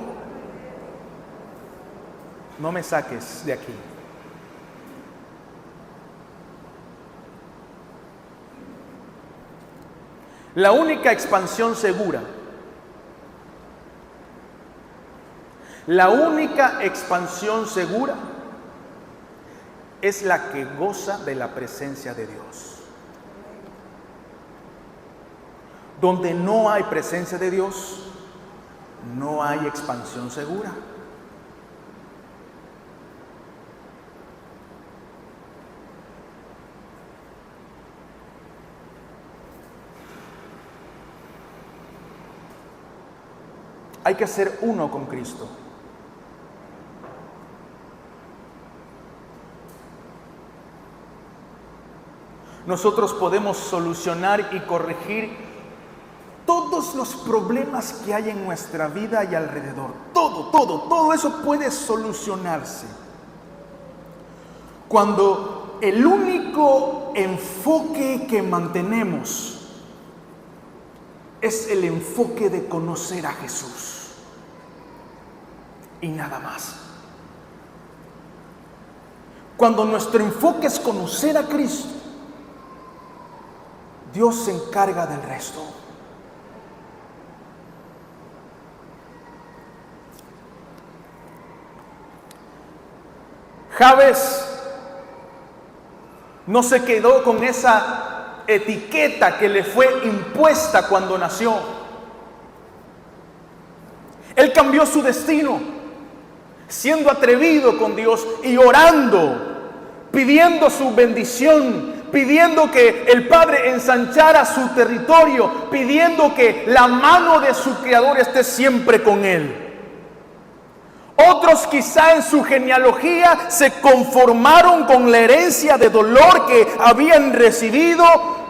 no me saques de aquí. La única expansión segura, la única expansión segura es la que goza de la presencia de Dios. Donde no hay presencia de Dios, no hay expansión segura. Hay que ser uno con Cristo. Nosotros podemos solucionar y corregir todos los problemas que hay en nuestra vida y alrededor. Todo eso puede solucionarse cuando el único enfoque que mantenemos es el enfoque de conocer a Jesús y nada más. Cuando nuestro enfoque es conocer a Cristo, Dios se encarga del resto. Jabes no se quedó con esa etiqueta que le fue impuesta cuando nació. Él cambió su destino, siendo atrevido con Dios y orando, pidiendo su bendición, pidiendo que el Padre ensanchara su territorio, pidiendo que la mano de su Creador esté siempre con él. Otros quizá en su genealogía se conformaron con la herencia de dolor que habían recibido,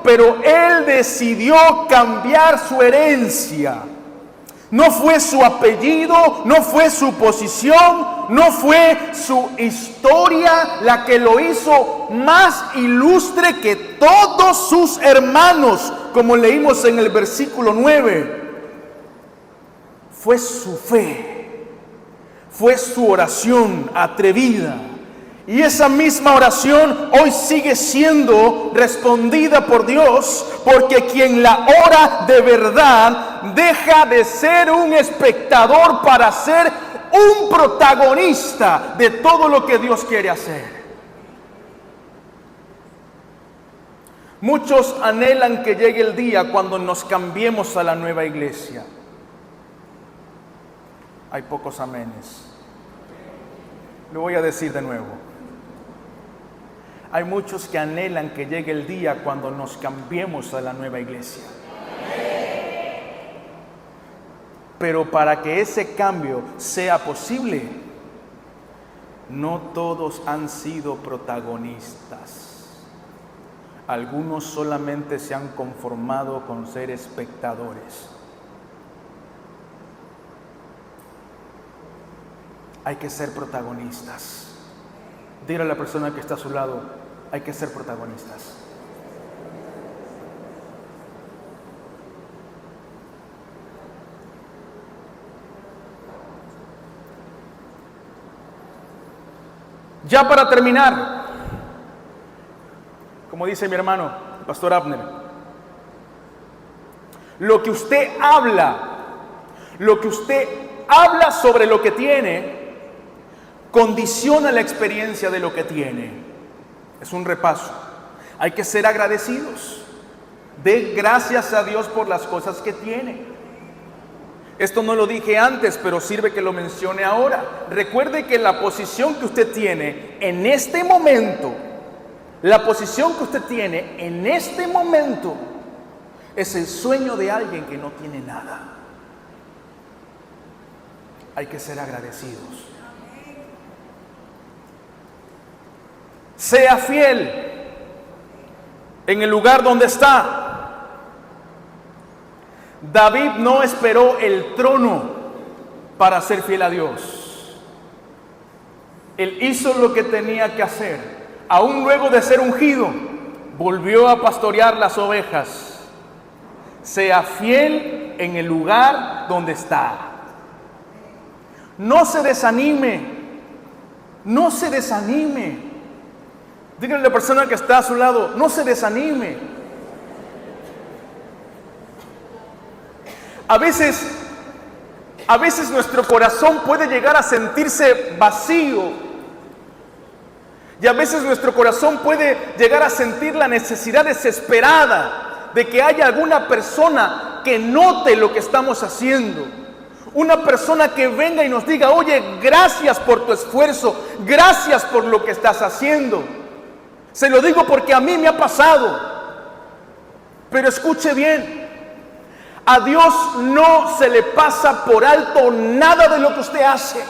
pero él decidió cambiar su herencia. No fue su apellido, no fue su posición, no fue su historia la que lo hizo más ilustre que todos sus hermanos, como leímos en el versículo 9. Fue su fe, fue su oración atrevida. Y esa misma oración hoy sigue siendo respondida por Dios, porque quien la ora de verdad deja de ser un espectador para ser un protagonista de todo lo que Dios quiere hacer. Muchos anhelan que llegue el día cuando nos cambiemos a la nueva iglesia. Hay pocos amenes. Lo voy a decir de nuevo. Hay muchos que anhelan que llegue el día cuando nos cambiemos a la nueva iglesia. Pero para que ese cambio sea posible, no todos han sido protagonistas. Algunos solamente se han conformado con ser espectadores. Hay que ser protagonistas. Dile a la persona que está a su lado, hay que ser protagonistas. Ya para terminar, como dice mi hermano, el pastor Abner, lo que usted habla sobre lo que tiene, condiciona la experiencia de lo que tiene. Es un repaso. Hay que ser agradecidos. Dé gracias a Dios por las cosas que tiene. Esto no lo dije antes, pero sirve que lo mencione ahora. Recuerde que la posición que usted tiene en este momento, es el sueño de alguien que no tiene nada. Hay que ser agradecidos. Sea fiel en el lugar donde está. David no esperó el trono para ser fiel a Dios. Él hizo lo que tenía que hacer. Aún luego de ser ungido, volvió a pastorear las ovejas. Sea fiel en el lugar donde está. No se desanime. No se desanime. Dígale a la persona que está a su lado, no se desanime. A veces nuestro corazón puede llegar a sentirse vacío. Y a veces nuestro corazón puede llegar a sentir la necesidad desesperada de que haya alguna persona que note lo que estamos haciendo. Una persona que venga y nos diga, oye, gracias por tu esfuerzo, gracias por lo que estás haciendo. Se lo digo porque a mí me ha pasado. Pero escuche bien, A Dios no se le pasa por alto nada de lo que usted hace.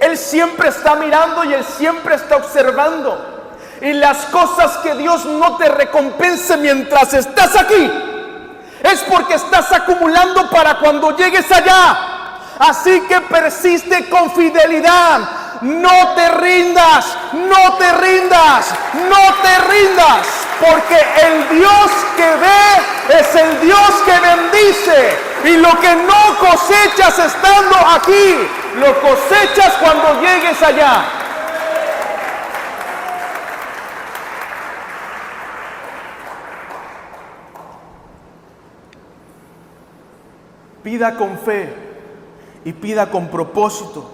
Él siempre está mirando y Él siempre está observando. Y las cosas que Dios no te recompense mientras estás aquí, es porque estás acumulando para cuando llegues allá. Así que persiste con fidelidad. No te rindas, no te rindas, no te rindas. Porque el Dios que ve es el Dios que bendice. Y lo que no cosechas estando aquí, lo cosechas cuando llegues allá. Pida con fe y pida con propósito.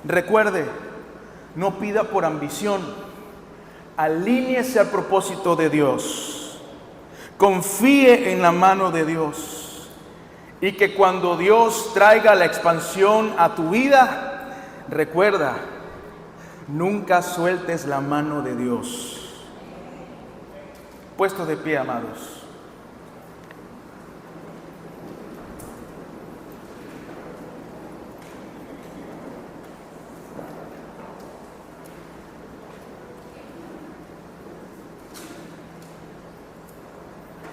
Recuerde, no pida por ambición. Alíñese al propósito de Dios. Confíe en la mano de Dios. Y que cuando Dios traiga la expansión a tu vida, recuerda, nunca sueltes la mano de Dios. Puestos de pie, amados.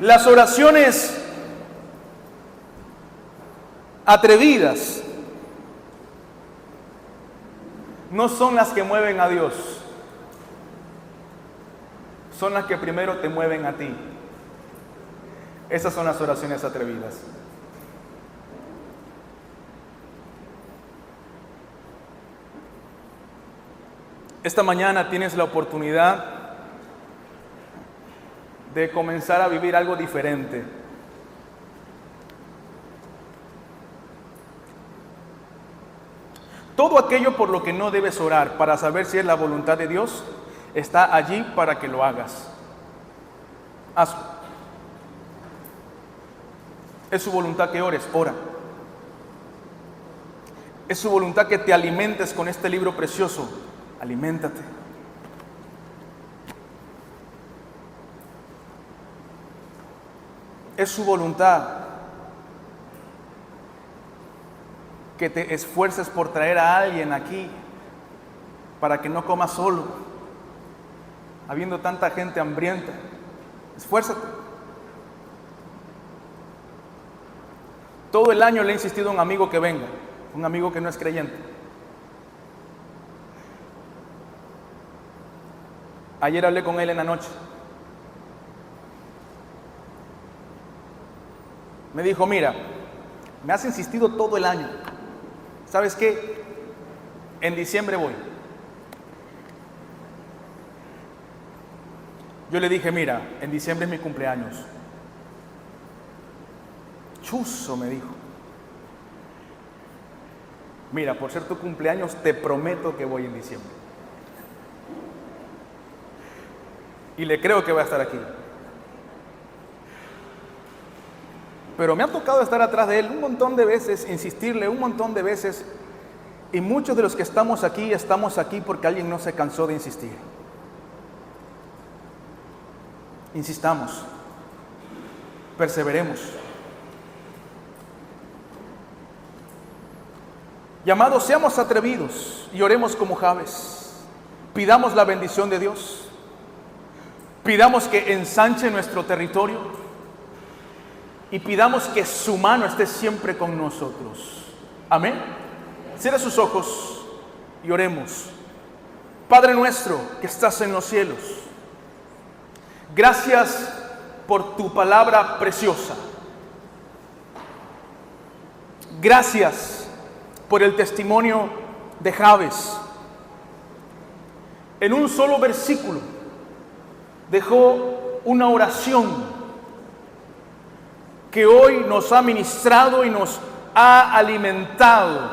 Las oraciones atrevidas no son las que mueven a Dios, son las que primero te mueven a ti. Esas son las oraciones atrevidas. Esta mañana tienes la oportunidad de comenzar a vivir algo diferente. Todo aquello por lo que no debes orar para saber si es la voluntad de Dios, está allí para que lo hagas. Hazlo. Es su voluntad que ores, ora. Es su voluntad que te alimentes con este libro precioso, aliméntate. Es su voluntad que te esfuerces por traer a alguien aquí para que no comas solo, habiendo tanta gente hambrienta. Esfuérzate. Todo el año le he insistido a un amigo que venga, un amigo que no es creyente. Ayer hablé con él en la noche. Me dijo, mira, me has insistido todo el año. ¿Sabes qué? En diciembre voy. Yo le dije, mira, en diciembre es mi cumpleaños. Chuzo, me dijo. Mira, por ser tu cumpleaños, te prometo que voy en diciembre. Y le creo que va a estar aquí. Pero me ha tocado estar atrás de él un montón de veces, insistirle un montón de veces. Y muchos de los que estamos aquí porque alguien no se cansó de insistir. Insistamos. Perseveremos. Y amados, seamos atrevidos y oremos como Jabes. Pidamos la bendición de Dios. Pidamos que ensanche nuestro territorio. Y pidamos que su mano esté siempre con nosotros. Amén. Cierra sus ojos y oremos. Padre nuestro que estás en los cielos, gracias por tu palabra preciosa. Gracias por el testimonio de Jabes. En un solo versículo dejó una oración que hoy nos ha ministrado y nos ha alimentado,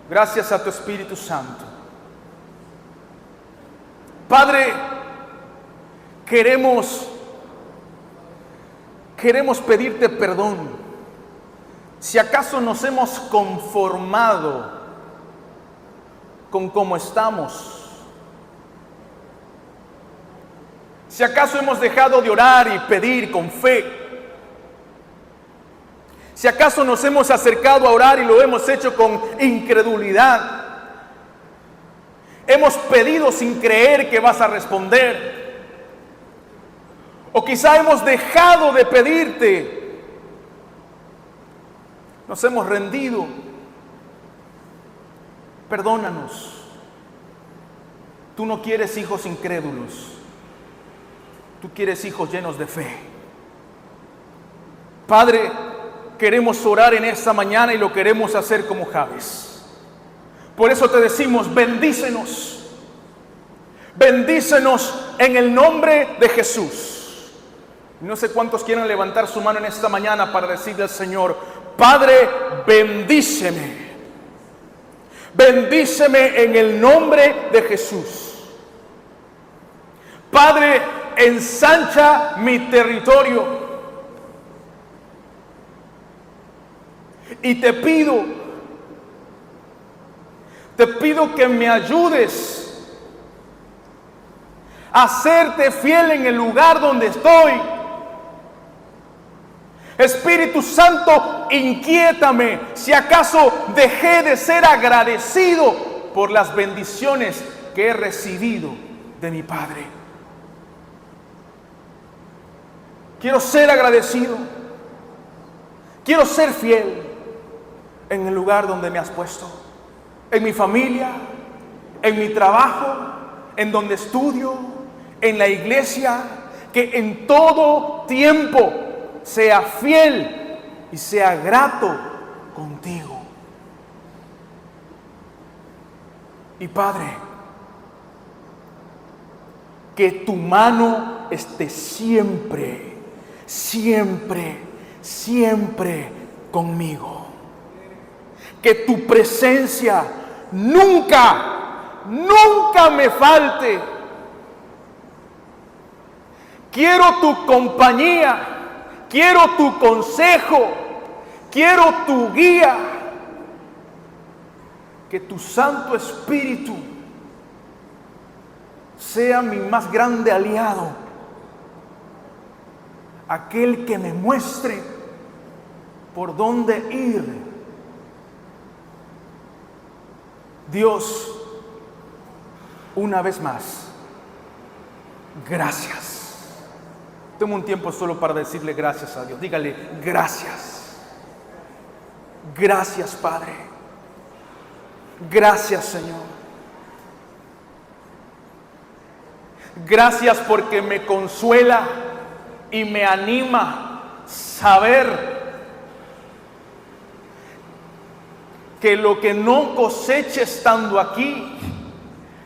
gracias a tu Espíritu Santo. Padre, queremos pedirte perdón si acaso nos hemos conformado con cómo estamos, si acaso hemos dejado de orar y pedir con fe. Si acaso nos hemos acercado a orar y lo hemos hecho con incredulidad, hemos pedido sin creer que vas a responder, o quizá hemos dejado de pedirte, nos hemos rendido. Perdónanos. Tú no quieres hijos incrédulos, tú quieres hijos llenos de fe. Padre, queremos orar en esta mañana y lo queremos hacer como Jabes. Por eso te decimos, bendícenos. Bendícenos en el nombre de Jesús. No sé cuántos quieren levantar su mano en esta mañana para decirle al Señor, Padre, bendíceme. Bendíceme en el nombre de Jesús. Padre, ensancha mi territorio. Y te pido que me ayudes a serte fiel en el lugar donde estoy. Espíritu Santo, inquiétame si acaso dejé de ser agradecido por las bendiciones que he recibido de mi Padre. Quiero ser agradecido. Quiero ser fiel en el lugar donde me has puesto. En mi familia, en mi trabajo, en donde estudio, en la iglesia. Que en todo tiempo sea fiel y sea grato contigo. Y Padre, que tu mano esté siempre, siempre, siempre conmigo. Que tu presencia nunca, nunca me falte. Quiero tu compañía, quiero tu consejo, quiero tu guía. Que tu Santo Espíritu sea mi más grande aliado, aquel que me muestre por dónde ir. Dios, una vez más, gracias. Toma un tiempo solo para decirle gracias a Dios. Dígale gracias. Gracias, Padre. Gracias, Señor. Gracias porque me consuela y me anima saber que lo que no coseche estando aquí,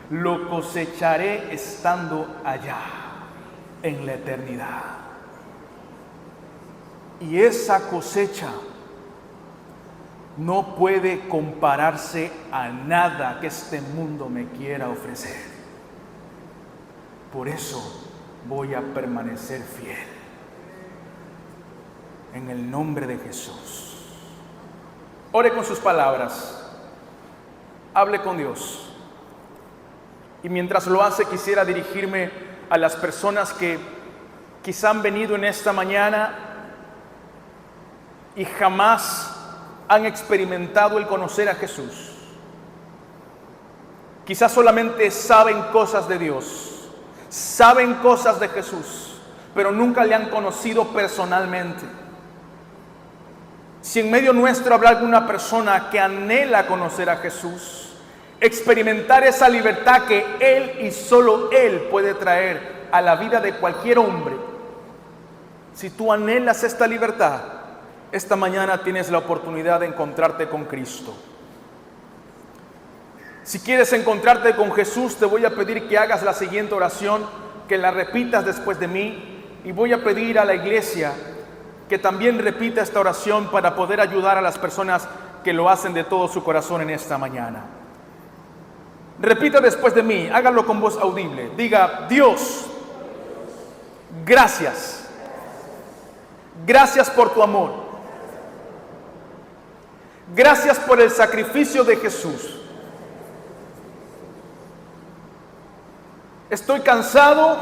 lo cosecharé estando allá, en la eternidad. Y esa cosecha no puede compararse a nada que este mundo me quiera ofrecer. Por eso voy a permanecer fiel. En el nombre de Jesús. Ore con sus palabras. Hable con Dios. Y mientras lo hace, quisiera dirigirme a las personas que quizá han venido en esta mañana y jamás han experimentado el conocer a Jesús. Quizás solamente saben cosas de Dios, saben cosas de Jesús, pero nunca le han conocido personalmente. Si en medio nuestro habrá alguna persona que anhela conocer a Jesús, experimentar esa libertad que Él y solo Él puede traer a la vida de cualquier hombre, si tú anhelas esta libertad, esta mañana tienes la oportunidad de encontrarte con Cristo. Si quieres encontrarte con Jesús, te voy a pedir que hagas la siguiente oración, que la repitas después de mí, y voy a pedir a la iglesia que también repita esta oración para poder ayudar a las personas que lo hacen de todo su corazón en esta mañana. Repita después de mí, hágalo con voz audible. Diga: Dios, gracias. Gracias por tu amor. Gracias por el sacrificio de Jesús. Estoy cansado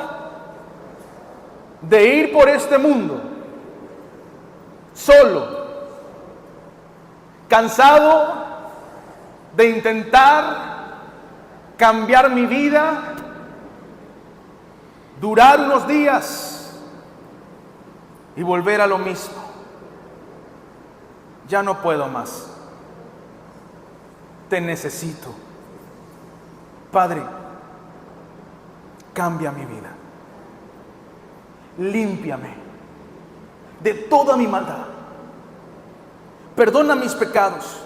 de ir por este mundo solo, cansado de intentar cambiar mi vida, durar unos días y volver a lo mismo. Ya no puedo más. Te necesito. Padre, cambia mi vida. Límpiame de toda mi maldad. Perdona mis pecados.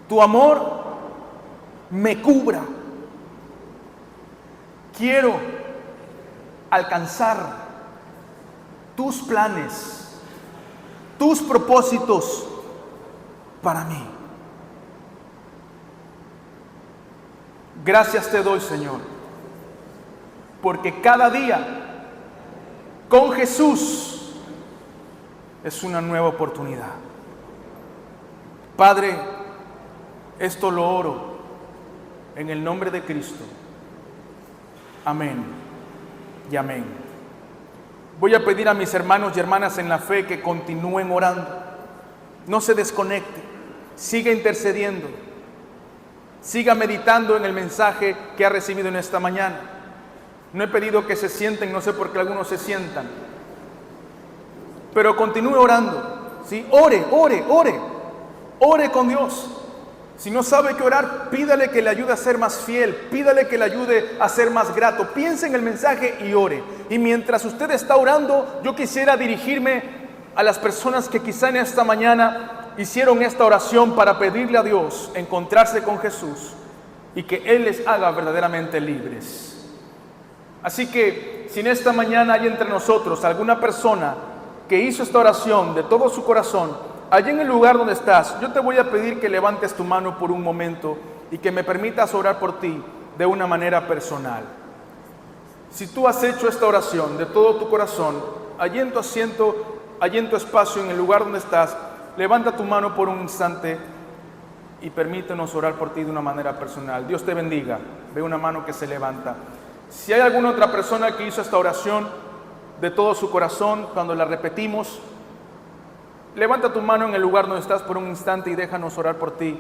Tu amor me cubra. Quiero alcanzar tus planes, tus propósitos para mí. Gracias te doy, Señor, porque cada día con Jesús es una nueva oportunidad. Padre, esto lo oro en el nombre de Cristo. Amén y amén. Voy a pedir a mis hermanos y hermanas en la fe que continúen orando. No se desconecte. Siga intercediendo. Siga meditando en el mensaje que ha recibido en esta mañana. No he pedido que se sienten, no sé por qué algunos se sientan. Pero continúe orando. ¿Sí? Ore con Dios. Si no sabe qué orar, pídale que le ayude a ser más fiel, pídale que le ayude a ser más grato. Piense en el mensaje y ore. Y mientras usted está orando, yo quisiera dirigirme a las personas que quizá en esta mañana hicieron esta oración para pedirle a Dios encontrarse con Jesús y que Él les haga verdaderamente libres. Así que si en esta mañana hay entre nosotros alguna persona que hizo esta oración de todo su corazón, allí en el lugar donde estás, yo te voy a pedir que levantes tu mano por un momento y que me permitas orar por ti de una manera personal. Si tú has hecho esta oración de todo tu corazón, allí en tu asiento, allí en tu espacio, en el lugar donde estás, levanta tu mano por un instante y permítenos orar por ti de una manera personal. Dios te bendiga. Ve una mano que se levanta. Si hay alguna otra persona que hizo esta oración de todo su corazón, cuando la repetimos, levanta tu mano en el lugar donde estás por un instante y déjanos orar por ti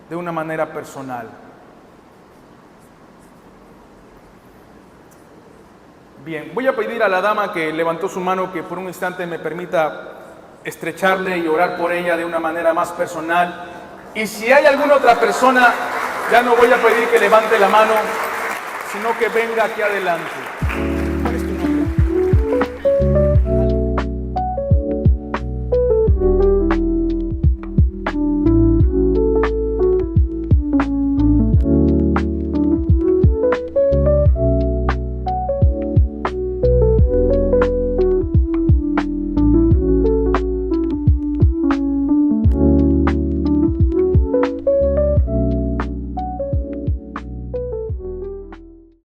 de una manera personal. Bien, voy a pedir a la dama que levantó su mano que por un instante me permita estrecharle y orar por ella de una manera más personal. Y si hay alguna otra persona, ya no voy a pedir que levante la mano, sino que venga aquí adelante.